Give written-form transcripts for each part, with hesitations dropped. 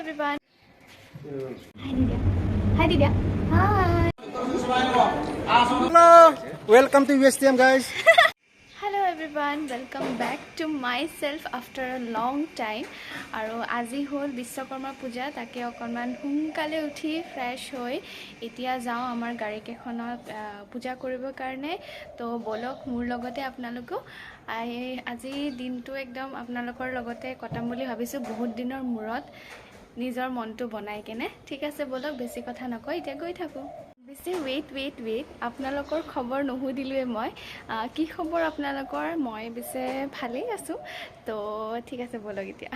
everyone. Hi Didya. Hi. Hello, welcome to USTM guys. Hello everyone, welcome back to myself after a long time. আৰু আজি হ'ল বিশ্বকৰ্মা পূজা, তাকে অকণমান সোনকালে উঠি ফ্ৰেছ হৈ এতিয়া যাওঁ আমাৰ গাড়ীকেইখনত পূজা কৰিবৰ কাৰণে। তো বলক মোৰ লগতে আপোনালোকো আজি দিনটো একদম আপোনালোকৰ লগতে কটাম বুলি ভাবিছোঁ, বহুত দিনৰ মূৰত নিজৰ মনটো বনাই কেনে। ঠিক আছে বলক, বেছি কথা নকয়, এতিয়া গৈ থাকোঁ। বেছি ৱেইট আপোনালোকৰ খবৰ নুসুধিলোৱে মই, কি খবৰ আপোনালোকৰ? মই পিছে ভালেই আছোঁ। তো ঠিক আছে বলক এতিয়া।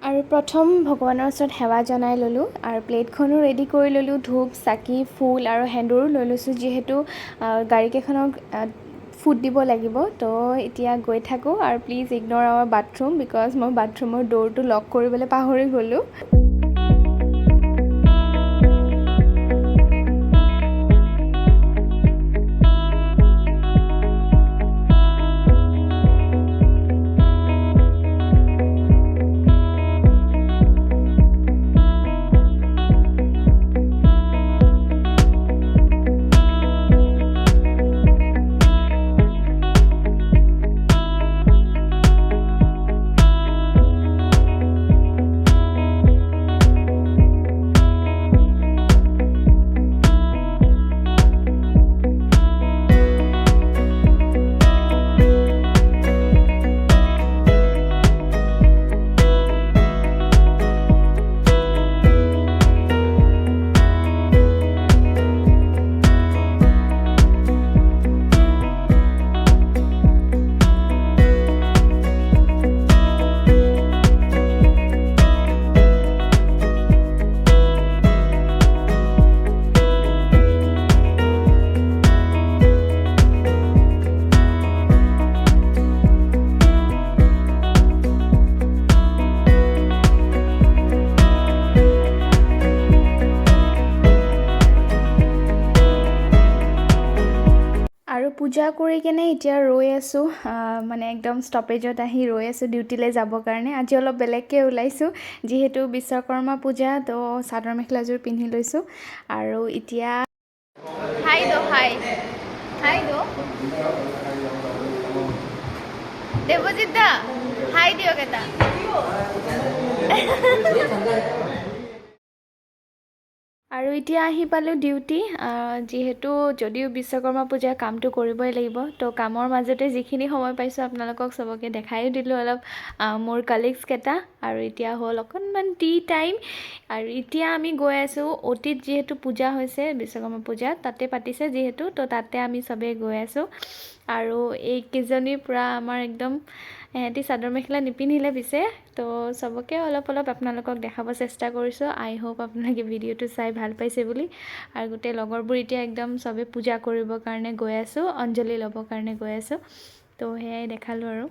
আৰু প্ৰথম ভগৱানৰ ওচৰত সেৱা জনাই ল'লোঁ আৰু প্লেটখনো ৰেডি কৰি ল'লোঁ, ধূপ চাকি ফুল আৰু সেন্দুৰো লৈ লৈছোঁ, যিহেতু গাড়ীকেইখনক ফুট দিব লাগিব। তো এতিয়া গৈ থাকোঁ আৰু প্লিজ ইগন'ৰ আৱাৰ বাথৰুম, বিকজ মই বাথৰুমৰ ডোৰটো লক কৰিবলৈ পাহৰি গ'লোঁ। আৰু পূজা কৰি কেনে এতিয়া ৰৈ আছোঁ, মানে একদম ষ্টপেজত আহি ৰৈ আছোঁ ডিউটিলৈ যাবৰ কাৰণে। আজি অলপ বেলেগকৈ ওলাইছোঁ, যিহেতু বিশ্বকৰ্মা পূজা, তো চাদৰ মেখেলাযোৰ পিন্ধি লৈছোঁ। আৰু এতিয়া হাই দেৱজিৎ দা, হাই দিয়ক এটা। আৰু এতিয়া আহি পালোঁ ডিউটি, যিহেতু যদিও বিশ্বকৰ্মা পূজাৰ কামটো কৰিবই লাগিব, তো কামৰ মাজতে যিখিনি সময় পাইছোঁ আপোনালোকক চবকে দেখায়ো দিলোঁ অলপ মোৰ কালিগছকেইটা। আৰু এতিয়া হ'ল অকণমান টি টাইম, আৰু এতিয়া আমি গৈ আছোঁ অতীত, যিহেতু পূজা হৈছে বিশ্বকৰ্মা পূজা তাতে পাতিছে যিহেতু, তো তাতে আমি চবেই গৈ আছোঁ। আৰু এইকেইজনীৰ পৰা আমাৰ একদম এহেঁতি চাদৰ মেখেলা নিপিন্ধিলে পিছে, তো চবকে অলপ আপোনালোকক দেখাব চেষ্টা কৰিছোঁ। আই হোপ আপোনালোকে ভিডিঅ'টো চাই ভাল পাইছে বুলি। আৰু গোটেই লগৰবোৰ এতিয়া একদম চবে পূজা কৰিবৰ কাৰণে গৈ আছোঁ, অঞ্জলি ল'বৰ কাৰণে গৈ আছোঁ। তো সেয়াই দেখালোঁ আৰু।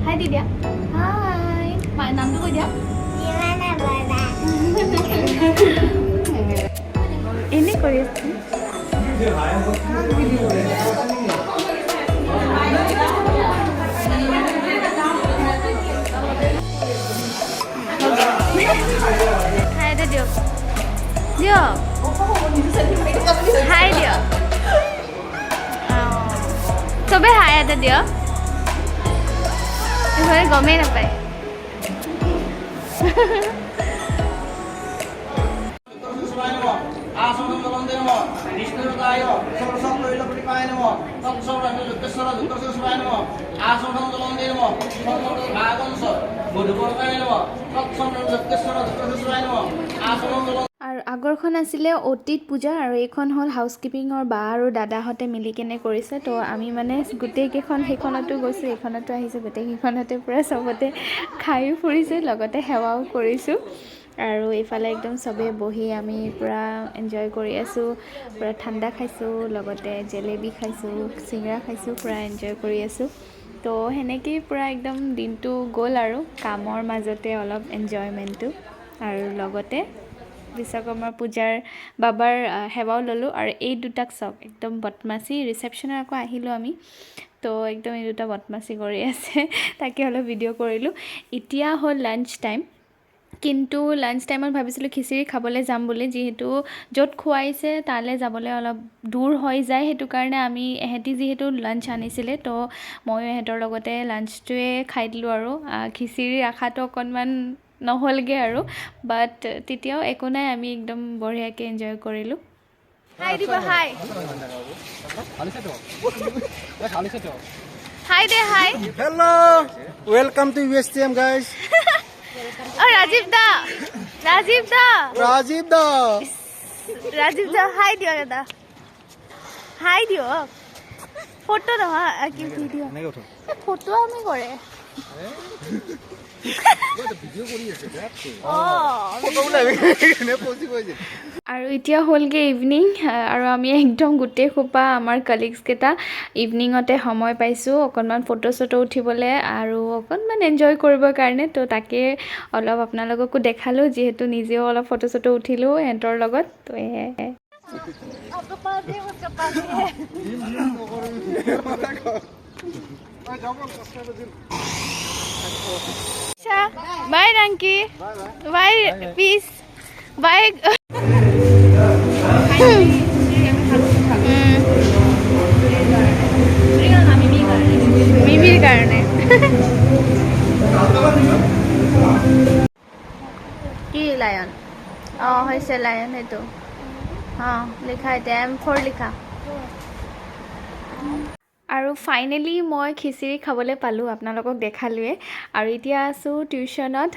হাই দিদিয়া। হাই, নামটো কৈ দিয়া। এনে কৰি আছোঁ। হাই এটা দিয়ক হাই দিয়ক, চবেই হাই এটা দিয়ক, এইফালে গমেই নাপায়। আৰু আগৰখন আছিলে অতীত পূজা, আৰু এইখন হ'ল হাউচকিপিঙৰ বা আৰু দাদাহঁতে মিলি কেনে কৰিছে। তো আমি মানে গোটেইকেইখন, সেইখনতো গৈছোঁ এইখনতো আহিছোঁ, গোটেইকেইখনতে পূৰা চবতে খায়ো ফুৰিছোঁ, লগতে সেৱাও কৰিছোঁ। আৰু এইফালে একদম চবেই বহি আমি পূৰা এনজয় কৰি আছোঁ, পূৰা ঠাণ্ডা খাইছোঁ, লগতে জেলেবি খাইছোঁ, চিংৰা খাইছোঁ, পূৰা এনজয় কৰি আছোঁ। তো সেনেকেই পূৰা একদম দিনটো গ'ল আৰু কামৰ মাজতে অলপ এনজয়মেণ্টটো, আৰু লগতে বিশ্বকৰ্মা পূজাৰ বাবাৰ সেৱাও ল'লোঁ আৰু এই দুটাক চাওক একদম বদমাচি ৰিচেপশ্যনত আকৌ আহিলোঁ আমি তো একদম এই দুটা বদমাচি কৰি আছে তাকে অলপ ভিডিঅ' কৰিলোঁ এতিয়া হ'ল লাঞ্চ টাইম কিন্তু লাঞ্চ টাইমত ভাবিছিলোঁ খিচিৰি খাবলৈ যাম বুলি যিহেতু য'ত খুৱাইছে তালৈ যাবলৈ অলপ দূৰ হৈ যায় সেইটো কাৰণে আমি এহেঁতি যিহেতু লাঞ্চ আনিছিলে তো ময়ো এহেঁতৰ লগতে লাঞ্চটোৱে খাই দিলোঁ আৰু খিচিৰিৰ আশাটো অকণমান নহ'লগৈ আৰু বাট তেতিয়াও একো নাই আমি একদম বঢ়িয়াকৈ এনজয় কৰিলোঁ হাই দিবা হাই হাই দে হাই Hello, welcome to USTM, guys. O' Rajiv da Rajiv da. Rajiv দা হাই দিয়ক দাদা হাই দিয়ক ফটো নহয় কি ভিডিঅ' ফটো আমি কৰে আৰু এতিয়া হ'লগৈ ইভিনিং আৰু আমি একদম গোটেই সোপা আমাৰ কলিগছকেইটা ইভিনিঙতে সময় পাইছোঁ অকণমান ফটো চটো উঠিবলৈ আৰু অকণমান এনজয় কৰিবৰ কাৰণে তো তাকে অলপ আপোনালোককো দেখালোঁ যিহেতু নিজেও অলপ ফটো চটো উঠিলোঁ সিহঁতৰ লগত তো সেয়াই বাই ৰাংকি বাই পিছ বাই মিমিৰ কাৰণে কি লায়ন অঁ হৈছে লায়ন সেইটো অঁ লিখা এতিয়া M4 লিখা আৰু ফাইনেলি মই খিচিৰি খাবলৈ পালোঁ আপোনালোকক দেখালোৱে আৰু এতিয়া আছোঁ টিউশ্যনত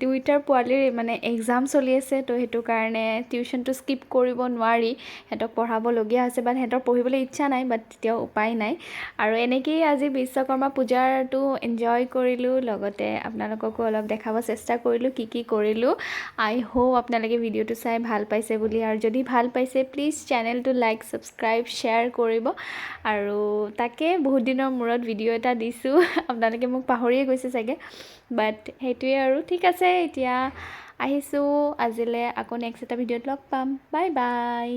দুইটাৰ পোৱালিৰ মানে এক্সাম চলি আছে তো সেইটো কাৰণে টিউশ্যনটো স্কিপ কৰিব নোৱাৰি সিহঁতক পঢ়াবলগীয়া হৈছে বাট সিহঁতৰ পঢ়িবলৈ ইচ্ছা নাই বাট তেতিয়াও উপায় নাই আৰু এনেকৈয়ে আজি বিশ্বকৰ্মা পূজাটো এনজয় কৰিলোঁ লগতে আপোনালোককো অলপ দেখাব চেষ্টা কৰিলোঁ কি কৰিলোঁ আই হোপ আপোনালোকে ভিডিঅ'টো চাই ভাল পাইছে বুলি আৰু যদি ভাল পাইছে প্লিজ চেনেলটো লাইক ছাবস্ক্ৰাইব শ্বেয়াৰ কৰিব আৰু তাকে বহুত দিনৰ মূৰত ভিডিঅ' এটা দিছোঁ আপোনালোকে মোক পাহৰিয়ে গৈছে চাগে বাট সেইটোৱে আৰু ঠিক আছে এতিয়া আহিছোঁ আজিলৈ আকৌ নেক্সট এটা ভিডিঅ'ত লগ পাম বাই বাই